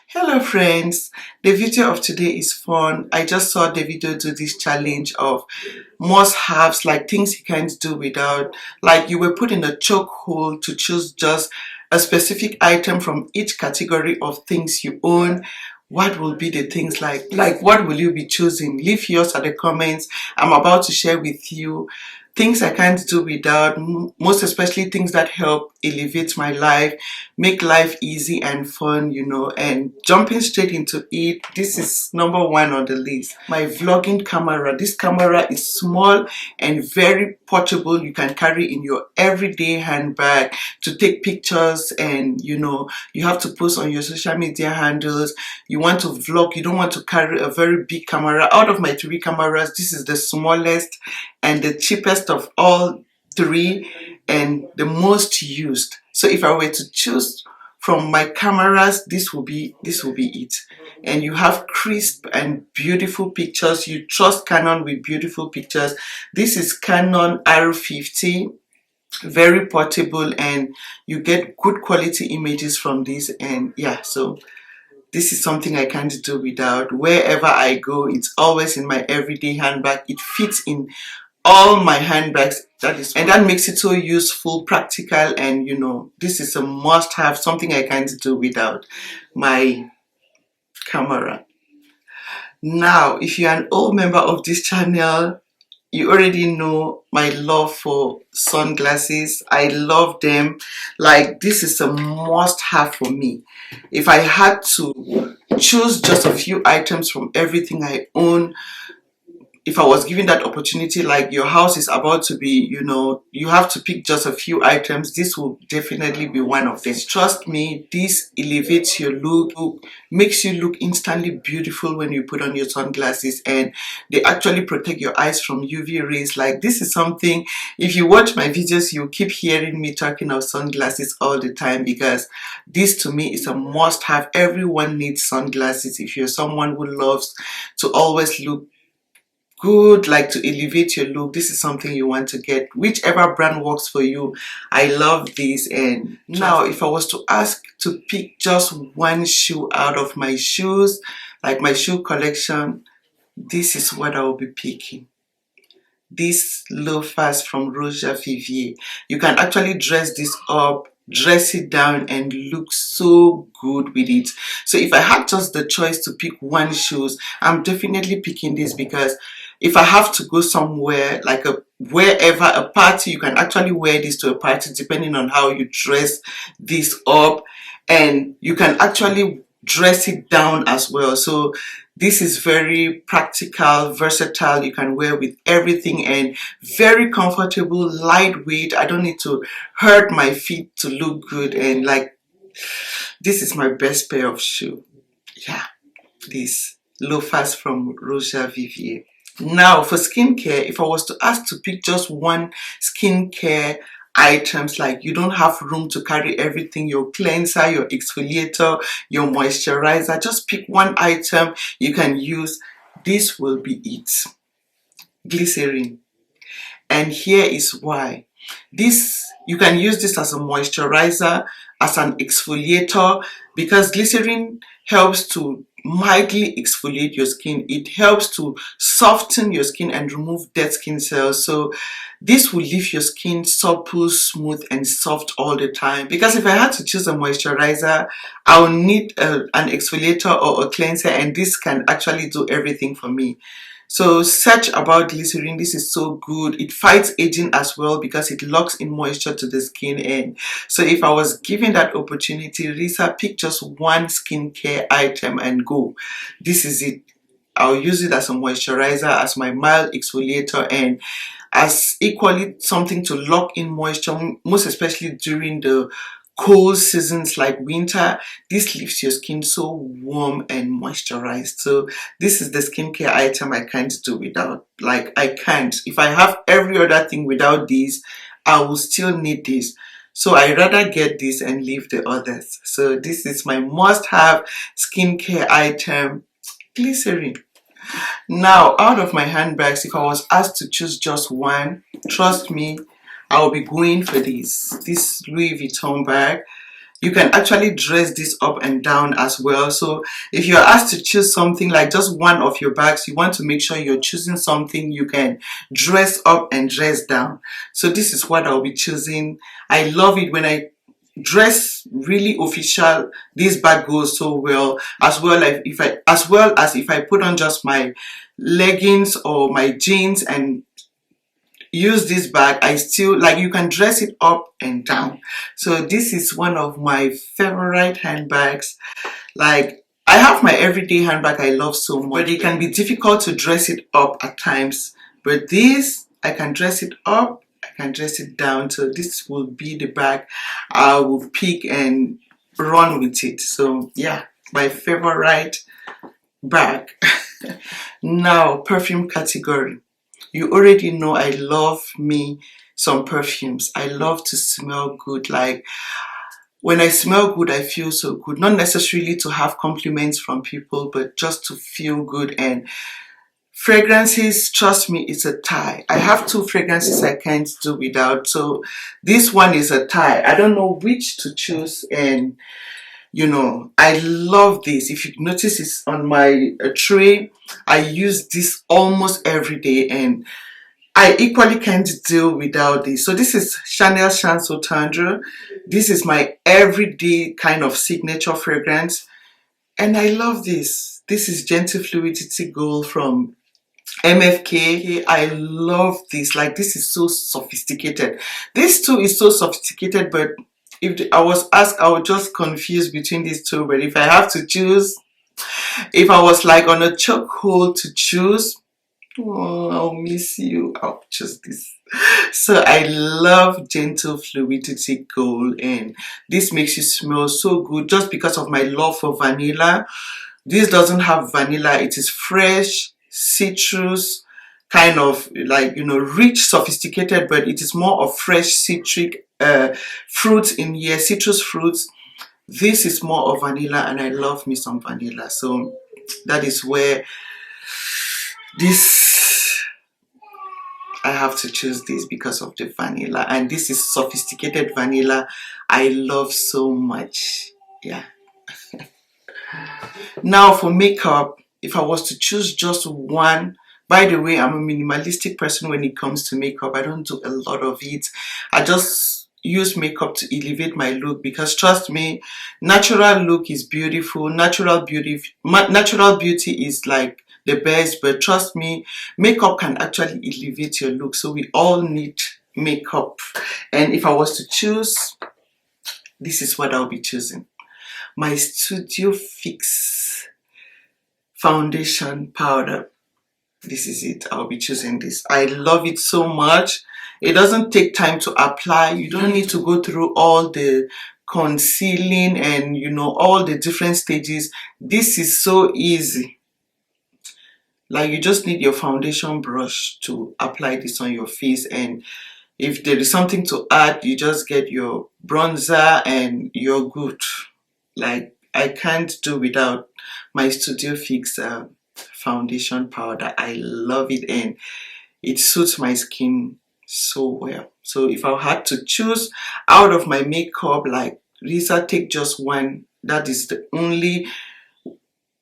Hello friends, the video of today is fun. I just saw the video do this challenge of must-haves, like things you can't do without. Like you were put in a chokehold to choose just a specific item from each category of things you own. What will be the things like what will you be choosing? Leave yours at the comments. I'm about to share with you things I can't do without, most especially things that help elevate my life, make life easy and fun, and jumping straight into it. This is number one on the list. My vlogging camera. This camera is small and very portable. You can carry in your everyday handbag to take pictures, and you have to post on your social media handles. You want to vlog, you don't want to carry a very big camera. Out of my three cameras, this is the smallest and the cheapest of all three and the most used. So if I were to choose from my cameras, this will be it. And you have crisp and beautiful pictures. You trust Canon with beautiful pictures. This is Canon R50, very portable, and you get good quality images from this. And yeah, so this is something I can't do without. Wherever I go, it's always in my everyday handbag. It fits in all my handbags. That makes it so useful, practical, and this is a must-have, something I can't do without. My camera. Now, if you're an old member of this channel, you already know my love for sunglasses. I love them. Like, this is a must-have for me. If I had to choose just a few items from everything I own, if I was given that opportunity, like your house is about to be, you have to pick just a few items, this will definitely be one of them. Trust me, this elevates your look, makes you look instantly beautiful when you put on your sunglasses, and they actually protect your eyes from UV rays. Like, this is something, if you watch my videos, you keep hearing me talking of sunglasses all the time, because this to me is a must have. Everyone needs sunglasses. If you're someone who loves to always look good, like to elevate your look, this is something you want to get. Whichever brand works for you, I love this. And now, if I was to ask to pick just one shoe out of my shoes, like my shoe collection, this is what I will be picking. This loafers from Roger Vivier. You can actually dress this up, dress it down, and look so good with it. So if I had just the choice to pick one shoes, I'm definitely picking this, because if I have to go somewhere, like wherever, a party, you can actually wear this to a party depending on how you dress this up, and you can actually dress it down as well. So this is very practical, versatile. You can wear with everything, and very comfortable, lightweight. I don't need to hurt my feet to look good. And like, this is my best pair of shoe. Yeah, these loafers from Roger Vivier. Now, for skincare, if I was to ask to pick just one skincare items, like you don't have room to carry everything, your cleanser, your exfoliator, your moisturizer, just pick one item you can use. This will be it. Glycerin. And here is why. This, you can use this as a moisturizer, as an exfoliator, because glycerin helps to mildly exfoliate your skin. It helps to soften your skin and remove dead skin cells. So this will leave your skin supple, smooth, and soft all the time. Because if I had to choose a moisturizer, I'll need an exfoliator or a cleanser, and this can actually do everything for me. So search about glycerin. This is so good. It fights aging as well, because it locks in moisture to the skin. And so if I was given that opportunity, Risa, pick just one skincare item and go. This is it. I'll use it as a moisturizer, as my mild exfoliator, and as equally something to lock in moisture, most especially during the cold seasons like winter. This leaves your skin so warm and moisturized. So this is the skincare item I can't do without. Like, I can't. If I have every other thing without this, I will still need this. So I rather get this and leave the others. So this is my must-have skincare item, glycerin. Now, out of my handbags, if I was asked to choose just one, trust me, I'll be going for this Louis Vuitton bag. you can actually dress this up and down as well. So if you're asked to choose something like just one of your bags, you want to make sure you're choosing something you can dress up and dress down. So this is what I'll be choosing. I love it when I dress really official. This bag goes so well, as well as if I put on just my leggings or my jeans and use this bag, I still like, you can dress it up and down. So this is one of my favorite handbags. Like, I have my everyday handbag I love so much, but it can be difficult to dress it up at times. But this, I can dress it up, I can dress it down. So this will be the bag I will pick and run with it. So yeah, my favorite bag. Now, perfume category. You already know I love me some perfumes. I love to smell good. Like, when I smell good, I feel so good. Not necessarily to have compliments from people, but just to feel good. And fragrances, trust me, it's a tie. I have two fragrances I can't do without. So this one is a tie. I don't know which to choose. And you know, I love this. If you notice, it's on my tray. I use this almost every day, and I equally can't deal without this. So this is Chanel Chanson Tendre. This is my everyday kind of signature fragrance, and I love this. This is Gentle Fluidity Gold from MFK. I love this. Like, this is so sophisticated. This too is so sophisticated, but if I was asked, I would just confuse between these two. But if I have to choose, if I was like on a chokehold to choose, oh, I'll miss you, I'll choose this. So I love Gentle Fluidity Gold, and this makes you smell so good just because of my love for vanilla. This doesn't have vanilla. It is fresh, citrus, kind of like, you know, rich, sophisticated, but it is more of fresh citric fruits in here, citrus fruits. This is more of vanilla, and I love me some vanilla. So that is where this, I have to choose this because of the vanilla, and this is sophisticated vanilla I love so much. Yeah. Now for makeup, if I was to choose just one, by the way, I'm a minimalistic person when it comes to makeup. I don't do a lot of it. I just use makeup to elevate my look, because trust me, natural look is beautiful. Natural beauty is like the best, but trust me, makeup can actually elevate your look. So we all need makeup. And if I was to choose, this is what I'll be choosing. My Studio Fix foundation powder. This is it. I'll be choosing this. I love it so much. It doesn't take time to apply. You don't need to go through all the concealing and, you know, all the different stages. This is so easy. Like, you just need your foundation brush to apply this on your face, and if there is something to add, you just get your bronzer and you're good. Like, I can't do without my Studio Fix foundation powder. I love it, and it suits my skin so well. So if I had to choose out of my makeup, like, Lisa, take just one. That is the only,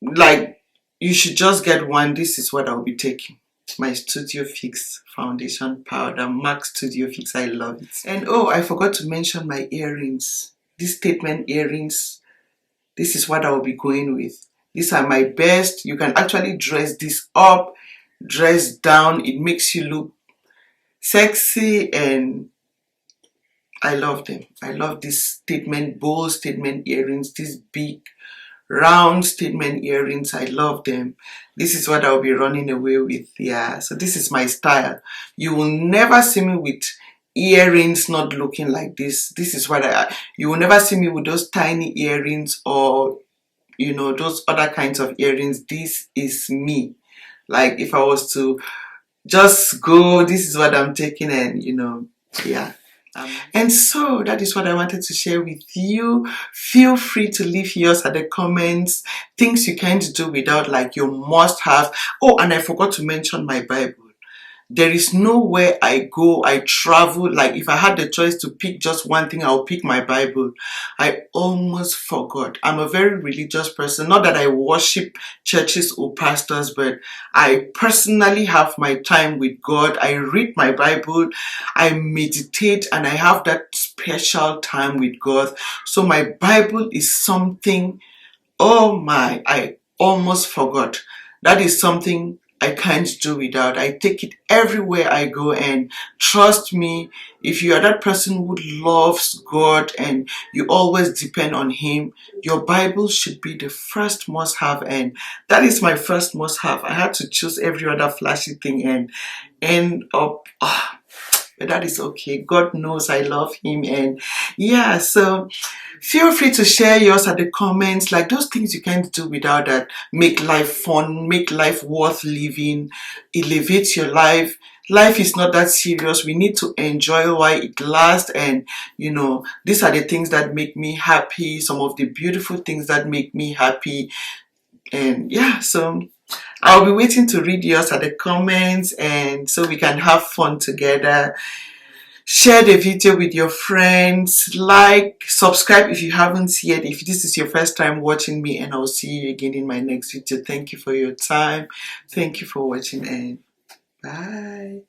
like, you should just get one. This is what I'll be taking. My Studio Fix foundation powder, MAC Studio Fix. I love it. And oh, I forgot to mention my earrings. These statement earrings. This is what I will be going with. These are my best. You can actually dress this up, dress down. It makes you look sexy, and I love them. I love these bold statement earrings, these big, round statement earrings. I love them. This is what I'll be running away with. Yeah, so this is my style. You will never see me with earrings not looking like this. This is what you will never see me with those tiny earrings, or, you know, those other kinds of earrings. This is me. Like, if I was to just go, this is what I'm taking, and, you know, yeah. And so that is what I wanted to share with you. Feel free to leave yours at the comments. Things you can't do without, like your must have. Oh, and I forgot to mention my Bible. There is nowhere I go, I travel. Like if I had the choice to pick just one thing, I'll pick my Bible. I almost forgot. I'm a very religious person. Not that I worship churches or pastors, but I personally have my time with God. I read my Bible, I meditate, and I have that special time with God. So my Bible is something, oh my, I almost forgot. That is something I can't do without. I take it everywhere I go, and trust me, if you are that person who loves God and you always depend on Him, your Bible should be the first must have, and that is my first must have. I had to choose every other flashy thing and end up. But that is okay. God knows I love Him, and yeah, so feel free to share yours at the comments, like those things you can't do without that make life fun, make life worth living, elevate your life. Life is not that serious. We need to enjoy while it lasts, and these are the things that make me happy, some of the beautiful things that make me happy. And yeah, so I'll be waiting to read yours at the comments, and so we can have fun together. Share the video with your friends, like, subscribe if you haven't yet, if this is your first time watching me, and I'll see you again in my next video. Thank you for your time. Thank you for watching, and bye.